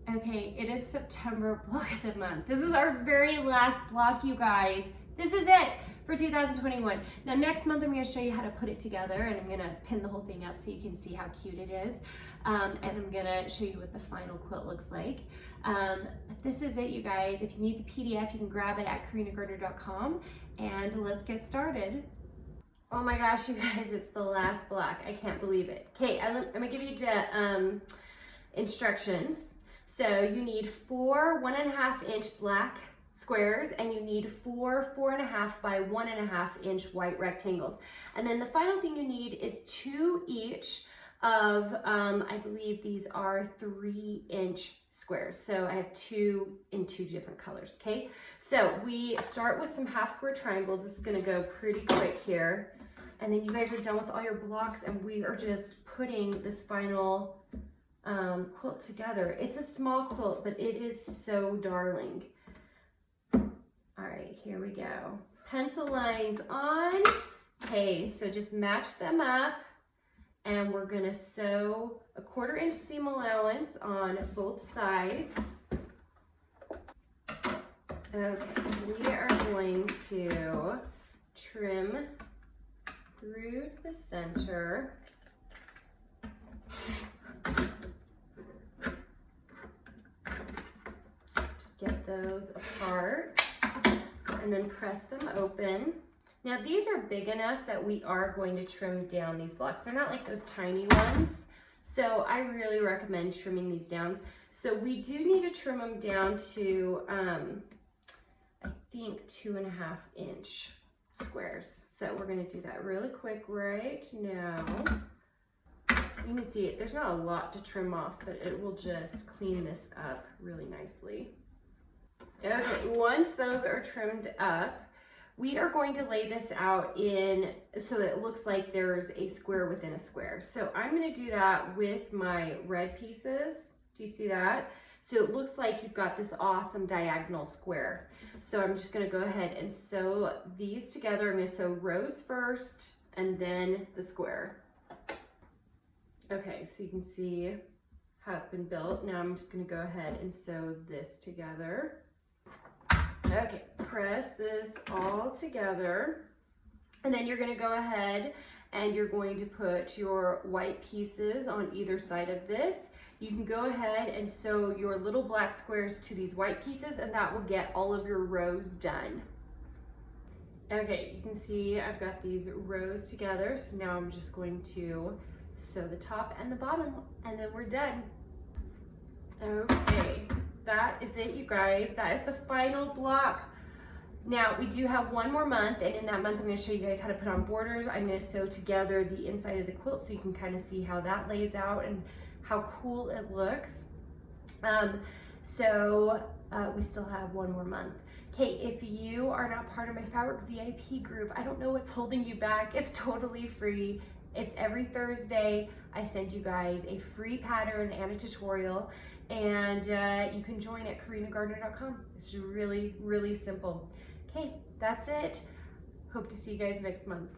Okay, it is September block of the month. This is our very last block, you guys. This is it for 2021. Now next month I'm going to show you how to put it together, and I'm going to pin the whole thing up so you can see how cute it is. And I'm going to show you what the final quilt looks like. But this is it, you guys. If you need the PDF, you can grab it at KarinaGardner.com, and let's get started. Oh my gosh, you guys, it's the last block. I can't believe it. Okay, I'm going to give you instructions. So you need 4 1.5 inch black squares, and you need 4 4.5 by 1.5 inch white rectangles. And then the final thing you need is 2 each of, I believe these are 3-inch squares. So I have 2 in 2 different colors, okay? So we start with some half square triangles. This is gonna go pretty quick here. And then you guys are done with all your blocks, and we are just putting this final quilt together. It's a small quilt, but it is so darling. All right, here we go. Pencil lines on. Okay, so just match them up, and we're gonna sew a 1/4 inch seam allowance on both sides. Okay, we are going to trim through to the center. Get those apart and then press them open. Now these are big enough that we are going to trim down these blocks. They're not like those tiny ones, so I really recommend trimming these down. So we do need to trim them down to I think 2.5 inch squares. So we're going to do that really quick right now. You can see it, there's not a lot to trim off, but it will just clean this up really nicely. Okay, once those are trimmed up, we are going to lay this out in so that it looks like there's a square within a square. So I'm going to do that with my red pieces. Do you see that? So it looks like you've got this awesome diagonal square. So I'm just going to go ahead and sew these together. I'm going to sew rows first and then the square. Okay, so you can see how it's been built. Now I'm just going to go ahead and sew this together. Okay, press this all together, and then you're going to go ahead and you're going to put your white pieces on either side of this. You can go ahead and sew your little black squares to these white pieces, and that will get all of your rows done. Okay, you can see I've got these rows together, so now I'm just going to sew the top and the bottom, and then we're done. Okay. That is it, you guys. That is the final block. Now, we do have one more month, and in that month, I'm going to show you guys how to put on borders. I'm going to sew together the inside of the quilt so you can kind of see how that lays out and how cool it looks. We still have one more month. Okay, if you are not part of my Fabric VIP group, I don't know what's holding you back. It's totally free. It's every Thursday. I send you guys a free pattern and a tutorial, and you can join at KarinaGardner.com. It's really, really simple. Okay, that's it. Hope to see you guys next month.